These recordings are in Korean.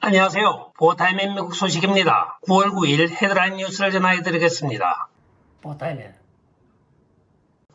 안녕하세요. 보타임의 미국 소식입니다. 9월 9일 헤드라인 뉴스를 전해드리겠습니다. 보타임에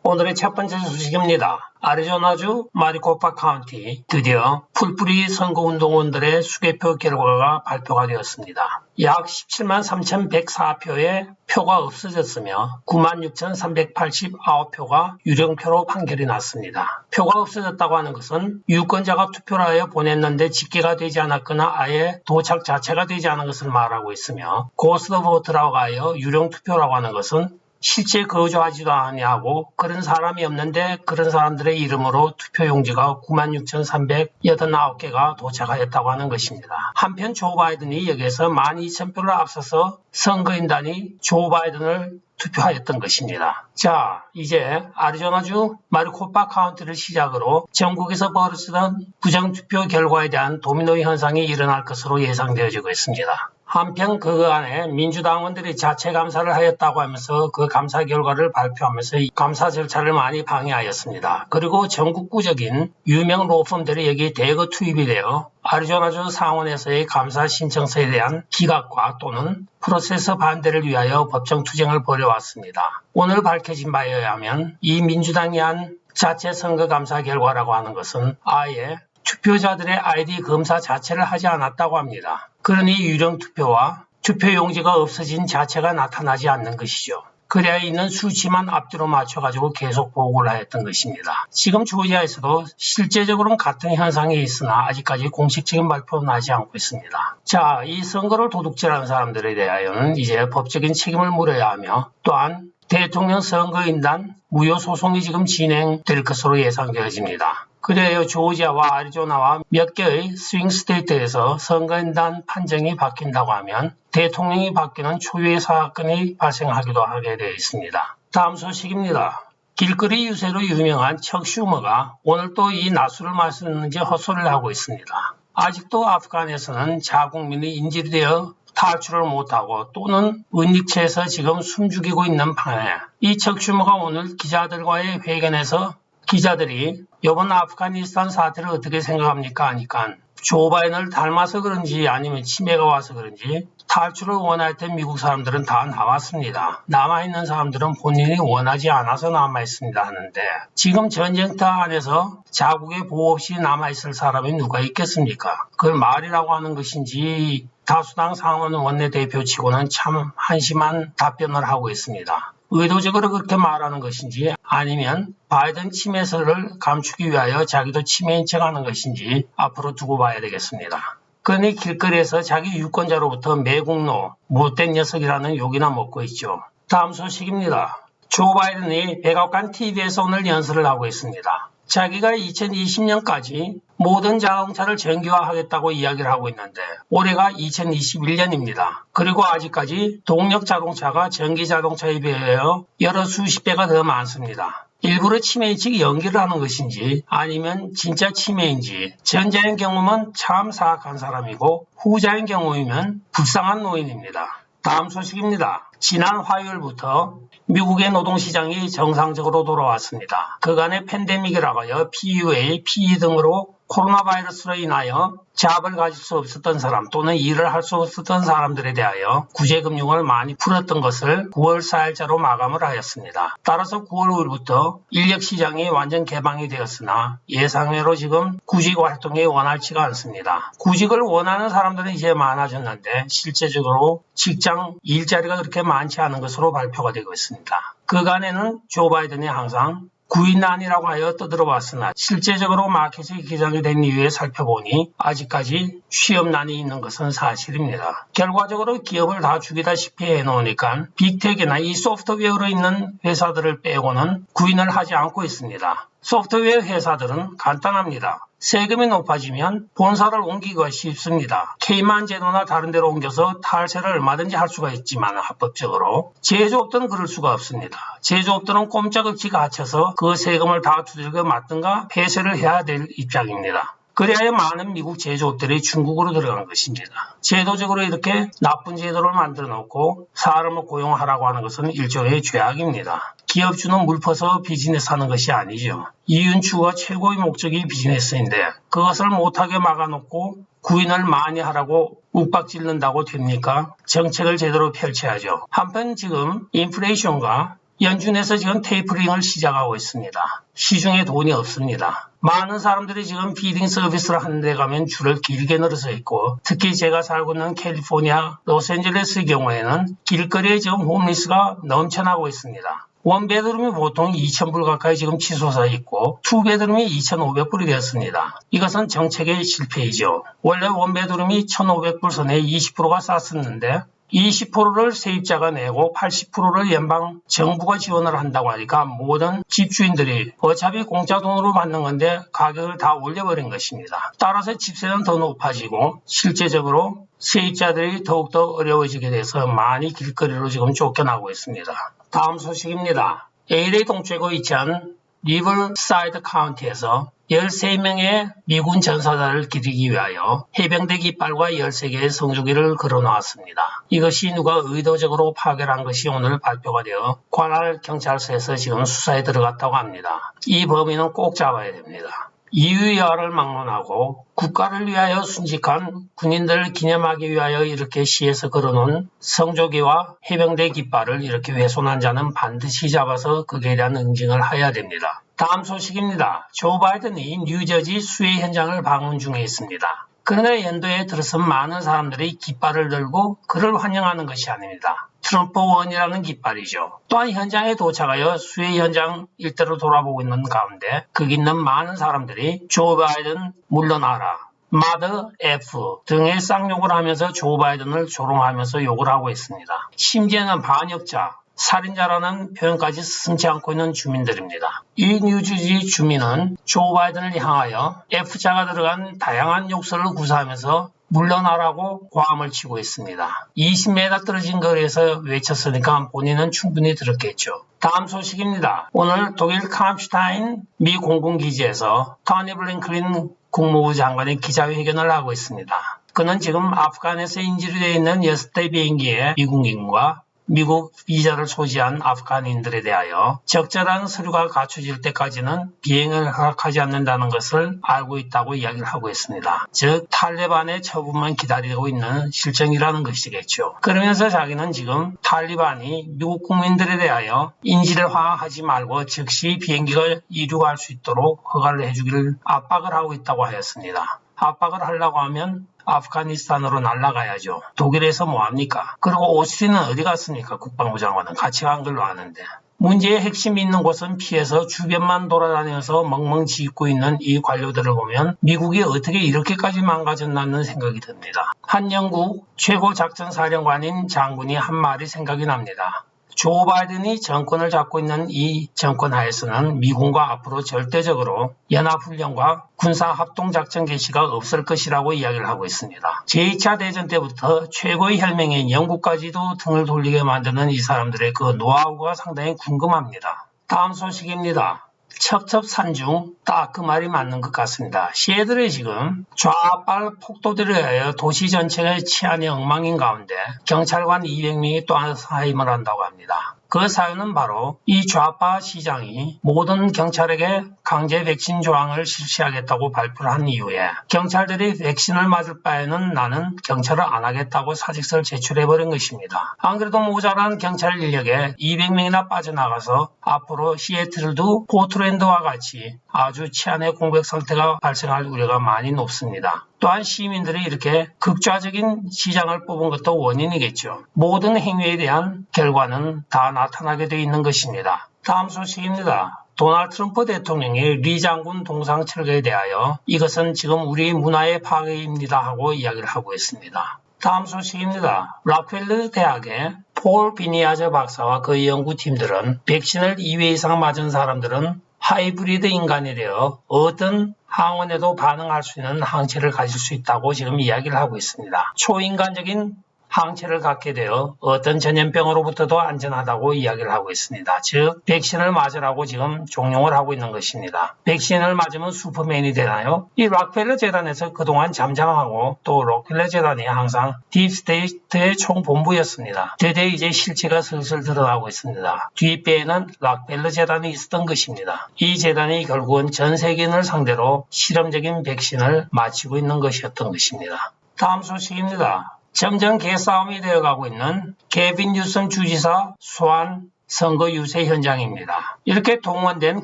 오늘의 첫 번째 소식입니다. 아리조나주 마리코파 카운티 드디어 풀뿌리 선거운동원들의 수개표 결과가 발표가 되었습니다. 약 17만 3,104표의 표가 없어졌으며 96,389표가 유령표로 판결이 났습니다. 표가 없어졌다고 하는 것은 유권자가 투표를 하여 보냈는데 집계가 되지 않았거나 아예 도착 자체가 되지 않은 것을 말하고 있으며 고스트 보트라고 하여 유령투표라고 하는 것은 실제 거주하지도 아니하고 그런 사람이 없는데 그런 사람들의 이름으로 투표용지가 96,389개가 도착하였다고 하는 것입니다. 한편 조 바이든이 여기에서 12,000표를 앞서서 선거인단이 조 바이든을 투표하였던 것입니다. 자, 이제 아리조나주 마리코파 카운티를 시작으로 전국에서 벌어지던 부정투표 결과에 대한 도미노 현상이 일어날 것으로 예상되어지고 있습니다. 한편 그 안에 민주당원들이 자체 감사를 하였다고 하면서 그 감사 결과를 발표하면서 이 감사 절차를 많이 방해하였습니다. 그리고 전국구적인 유명 로펌들이 여기에 대거 투입이 되어 아리조나주 상원에서의 감사 신청서에 대한 기각과 또는 프로세스 반대를 위하여 법정 투쟁을 벌여왔습니다. 오늘 밝혀진 바에 의하면 이 민주당이 한 자체 선거 감사 결과라고 하는 것은 아예 투표자들의 아이디 검사 자체를 하지 않았다고 합니다. 그러니 유령투표와 투표용지가 없어진 자체가 나타나지 않는 것이죠. 그래야 있는 수치만 앞뒤로 맞춰가지고 계속 보고를 하였던 것입니다. 지금 조지아에서도 실제적으로는 같은 현상이 있으나 아직까지 공식적인 발표는 나지 않고 있습니다. 자, 이 선거를 도둑질하는 사람들에 대하여는 이제 법적인 책임을 물어야 하며 또한 대통령 선거인단 무효 소송이 지금 진행될 것으로 예상되어집니다. 그래요, 조지아와 아리조나와 몇 개의 스윙 스테이트에서 선거인단 판정이 바뀐다고 하면 대통령이 바뀌는 초유의 사건이 발생하기도 하게 되어 있습니다. 다음 소식입니다. 길거리 유세로 유명한 척 슈머가 오늘 또 이 나수를 마시는지 헛소리를 하고 있습니다. 아직도 아프간에서는 자국민이 인질되어 탈출을 못하고 또는 은닉체에서 지금 숨죽이고 있는 판에 이 척 슈머가 오늘 기자들과의 회견에서 기자들이 이번 아프가니스탄 사태를 어떻게 생각합니까? 하니까 조 바이든을 닮아서 그런지 아니면 치매가 와서 그런지 탈출을 원할 때 미국 사람들은 다 나왔습니다. 남아있는 사람들은 본인이 원하지 않아서 남아있습니다 하는데 지금 전쟁터 안에서 자국의 보호 없이 남아있을 사람이 누가 있겠습니까? 그걸 말이라고 하는 것인지 다수당 상원 원내대표치고는 참 한심한 답변을 하고 있습니다. 의도적으로 그렇게 말하는 것인지 아니면 바이든 치매설을 감추기 위하여 자기도 치매인 척하는 것인지 앞으로 두고 봐야 되겠습니다. 그러니 길거리에서 자기 유권자로부터 매국노, 못된 녀석이라는 욕이나 먹고 있죠. 다음 소식입니다. 조 바이든이 백악관 TV에서 오늘 연설을 하고 있습니다. 자기가 2020년까지 모든 자동차를 전기화하겠다고 이야기를 하고 있는데 올해가 2021년입니다. 그리고 아직까지 동력 자동차가 전기 자동차에 비하여 여러 수십 배가 더 많습니다. 일부러 치매인 척 연기를 하는 것인지 아니면 진짜 치매인지 전자인 경우면 참 사악한 사람이고 후자인 경우이면 불쌍한 노인입니다. 다음 소식입니다. 지난 화요일부터 미국의 노동시장이 정상적으로 돌아왔습니다. 그간의 팬데믹이라고 하여 PUA, PE 등으로 코로나 바이러스로 인하여 잡을 가질 수 없었던 사람 또는 일을 할 수 없었던 사람들에 대하여 구제금융을 많이 풀었던 것을 9월 4일자로 마감을 하였습니다. 따라서 9월 5일부터 인력시장이 완전 개방이 되었으나 예상외로 지금 구직 활동이 원활치가 않습니다. 구직을 원하는 사람들은 이제 많아졌는데 실제적으로 직장 일자리가 그렇게 많지 않은 것으로 발표가 되고 있습니다. 그간에는 조 바이든이 항상 구인난이라고 하여 떠들어왔으나 실제적으로 마켓이 개장이 된 이후에 살펴보니 아직까지 취업난이 있는 것은 사실입니다. 결과적으로 기업을 다 죽이다시피 해놓으니까 빅테크나 이 소프트웨어로 있는 회사들을 빼고는 구인을 하지 않고 있습니다. 소프트웨어 회사들은 간단합니다. 세금이 높아지면 본사를 옮기기가 쉽습니다. 케이만 제도나 다른 데로 옮겨서 탈세를 얼마든지 할 수가 있지만 합법적으로 제조업들은 그럴 수가 없습니다. 제조업들은 꼼짝없이 갇혀서 그 세금을 다 두들겨 맞든가 폐쇄를 해야 될 입장입니다. 그래야 많은 미국 제조업들이 중국으로 들어간 것입니다. 제도적으로 이렇게 나쁜 제도를 만들어 놓고 사람을 고용하라고 하는 것은 일종의 죄악입니다. 기업주는 물 퍼서 비즈니스 하는 것이 아니죠. 이윤추가 최고의 목적이 비즈니스인데 그것을 못하게 막아놓고 구인을 많이 하라고 욱박질른다고 됩니까? 정책을 제대로 펼쳐야죠. 한편 지금 인플레이션과 연준에서 지금 테이퍼링을 시작하고 있습니다. 시중에 돈이 없습니다. 많은 사람들이 지금 피딩 서비스를 하는 데 가면 줄을 길게 늘어서 있고 특히 제가 살고 있는 캘리포니아 로스앤젤레스의 경우에는 길거리에 지금 홈리스가 넘쳐나고 있습니다. 원베드룸이 보통 2,000불 가까이 지금 치솟아 있고 투베드룸이 2,500불이 되었습니다. 이것은 정책의 실패이죠. 원래 원베드룸이 1,500불 선에 20%가 쌌었는데 20%를 세입자가 내고 80%를 연방 정부가 지원을 한다고 하니까 모든 집주인들이 어차피 공짜 돈으로 받는 건데 가격을 다 올려버린 것입니다. 따라서 집세는 더 높아지고 실제적으로 세입자들이 더욱더 어려워지게 돼서 많이 길거리로 지금 쫓겨나고 있습니다. 다음 소식입니다. LA 동쪽에 위치한 리버사이드 카운티에서 13명의 미군 전사자를 기리기 위하여 해병대 깃발과 13개의 성조기를 걸어놓았습니다. 이것이 누가 의도적으로 파괴한 것이 오늘 발표가 되어 관할 경찰서에서 지금 수사에 들어갔다고 합니다. 이 범인은 꼭 잡아야 됩니다. 이유야를 막론하고 국가를 위하여 순직한 군인들을 기념하기 위하여 이렇게 시에서 걸어놓은 성조기와 해병대 깃발을 이렇게 훼손한 자는 반드시 잡아서 거기에 대한 응징을 해야 됩니다. 다음 소식입니다. 조 바이든이 뉴저지 수해 현장을 방문 중에 있습니다. 그러나 연도에 들어서 많은 사람들이 깃발을 들고 그를 환영하는 것이 아닙니다. 트럼프 원이라는 깃발이죠. 또한 현장에 도착하여 수해 현장 일대로 돌아보고 있는 가운데 거기 있는 많은 사람들이 조 바이든 물러나라, 마더 F 등의 쌍욕을 하면서 조 바이든을 조롱하면서 욕을 하고 있습니다. 심지어는 반역자, 살인자라는 표현까지 스승치 않고 있는 주민들입니다. 이 뉴저지 주민은 조 바이든을 향하여 F자가 들어간 다양한 욕설을 구사하면서 물러나라고 고함을 치고 있습니다. 20m 떨어진 거리에서 외쳤으니까 본인은 충분히 들었겠죠. 다음 소식입니다. 오늘 독일 캄슈타인 미 공군기지에서 토니 블링컨 국무부 장관이 기자회견을 하고 있습니다. 그는 지금 아프간에서 인질이 되어 있는 6대 비행기의 미국인과 미국 비자를 소지한 아프간인들에 대하여 적절한 서류가 갖춰질 때까지는 비행을 허락하지 않는다는 것을 알고 있다고 이야기를 하고 있습니다. 즉 탈레반의 처분만 기다리고 있는 실정이라는 것이겠죠. 그러면서 자기는 지금 탈레반이 미국 국민들에 대하여 인질화하지 말고 즉시 비행기가 이륙할 수 있도록 허가를 해주기를 압박을 하고 있다고 하였습니다. 압박을 하려고 하면 아프가니스탄으로 날아가야죠. 독일에서 뭐합니까? 그리고 오스틴은 어디 갔습니까? 국방부 장관은 같이 간 걸로 아는데. 문제의 핵심이 있는 곳은 피해서 주변만 돌아다녀서 멍멍 짖고 있는 이 관료들을 보면 미국이 어떻게 이렇게까지 망가졌나는 생각이 듭니다. 한 영국 최고 작전사령관인 장군이 한 말이 생각이 납니다. 조 바이든이 정권을 잡고 있는 이 정권 하에서는 미군과 앞으로 절대적으로 연합훈련과 군사합동작전 개시가 없을 것이라고 이야기를 하고 있습니다. 제2차 대전 때부터 최고의 혈맹인 영국까지도 등을 돌리게 만드는 이 사람들의 그 노하우가 상당히 궁금합니다. 다음 소식입니다. 첩첩산중 딱 그 말이 맞는 것 같습니다. 시애틀에 지금 좌빨 폭도들에 의하여 도시 전체의 치안이 엉망인 가운데 경찰관 200명이 또 하나 사임을 한다고 합니다. 그 사유는 바로 이 좌파 시장이 모든 경찰에게 강제 백신 조항을 실시하겠다고 발표를 한 이후에 경찰들이 백신을 맞을 바에는 나는 경찰을 안 하겠다고 사직서를 제출해버린 것입니다. 안 그래도 모자란 경찰 인력에 200명이나 빠져나가서 앞으로 시애틀도 포트랜드와 같이 아주 치안의 공백 상태가 발생할 우려가 많이 높습니다. 또한 시민들이 이렇게 극좌적인 시장을 뽑은 것도 원인이겠죠. 모든 행위에 대한 결과는 다 나타나게 되어 있는 것입니다. 다음 소식입니다. 도널드 트럼프 대통령이 리 장군 동상 철거에 대하여 이것은 지금 우리 문화의 파괴입니다 하고 이야기를 하고 있습니다. 다음 소식입니다. 락펠러 대학의 폴 비니아저 박사와 그의 연구팀들은 백신을 2회 이상 맞은 사람들은 하이브리드 인간이 되어 어떤 항원에도 반응할 수 있는 항체를 가질 수 있다고 지금 이야기를 하고 있습니다. 초인간적인 항체를 갖게 되어 어떤 전염병으로부터도 안전하다고 이야기를 하고 있습니다. 즉 백신을 맞으라고 지금 종용을 하고 있는 것입니다. 백신을 맞으면 슈퍼맨이 되나요? 이 록펠러 재단에서 그동안 잠잠하고 또 록펠러 재단이 항상 딥스테이트의 총본부였습니다. 드디어 이제 실체가 슬슬 드러나고 있습니다. 뒷배에는 록펠러 재단이 있었던 것입니다. 이 재단이 결국은 전 세계인을 상대로 실험적인 백신을 마치고 있는 것이었던 것입니다. 다음 소식입니다. 점점 개싸움이 되어가고 있는 게빈 뉴섬 주지사 소환 선거 유세 현장입니다. 이렇게 동원된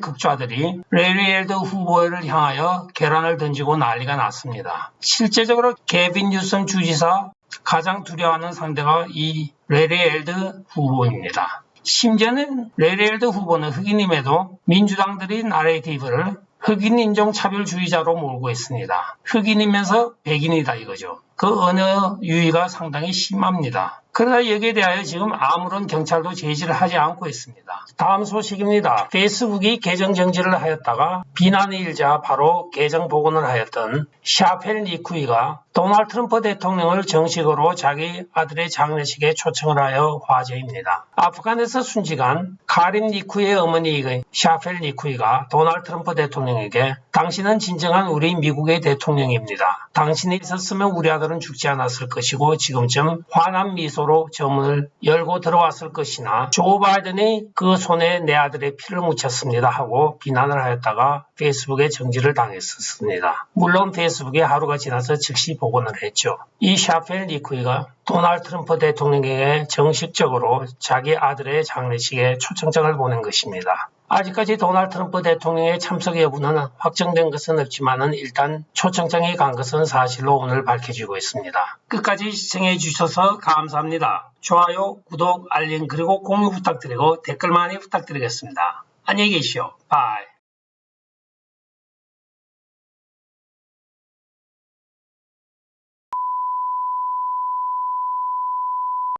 극좌들이 레리 엘더 후보를 향하여 계란을 던지고 난리가 났습니다. 실제적으로 게빈 뉴섬 주지사 가장 두려워하는 상대가 이 레리 엘더 후보입니다. 심지어는 레리 엘더 후보는 흑인임에도 민주당들이 나레이티브를 흑인 인종차별주의자로 몰고 있습니다. 흑인이면서 백인이다 이거죠. 그 언어 유희가 상당히 심합니다. 그러나 여기에 대하여 지금 아무런 경찰도 제지를 하지 않고 있습니다. 다음 소식입니다. 페이스북이 계정 정지를 하였다가 비난이 일자 바로 계정 복원을 하였던 샤펠 니쿠이가 도널드 트럼프 대통령을 정식으로 자기 아들의 장례식에 초청을 하여 화제입니다. 아프간에서 순직한 카림 니쿠이의 어머니 샤펠 니쿠이가 도널드 트럼프 대통령에게 당신은 진정한 우리 미국의 대통령입니다. 당신이 있었으면 우리 아들은 죽지 않았을 것이고 지금쯤 환한 미소로 저 문을 열고 들어왔을 것이나 조 바이든이 그 손에 내 아들의 피를 묻혔습니다 하고 비난을 하였다가 페이스북에 정지를 당했었습니다. 물론 페이스북에 하루가 지나서 즉시 복원을 했죠. 이 샤펠 니쿠이가 도널드 트럼프 대통령에게 정식적으로 자기 아들의 장례식에 초청장을 보낸 것입니다. 아직까지 도널드 트럼프 대통령의 참석 여부는 확정된 것은 없지만 일단 초청장이 간 것은 사실로 오늘 밝혀지고 있습니다. 끝까지 시청해 주셔서 감사합니다. 좋아요, 구독, 알림 그리고 공유 부탁드리고 댓글 많이 부탁드리겠습니다. 안녕히 계십시오. 바이.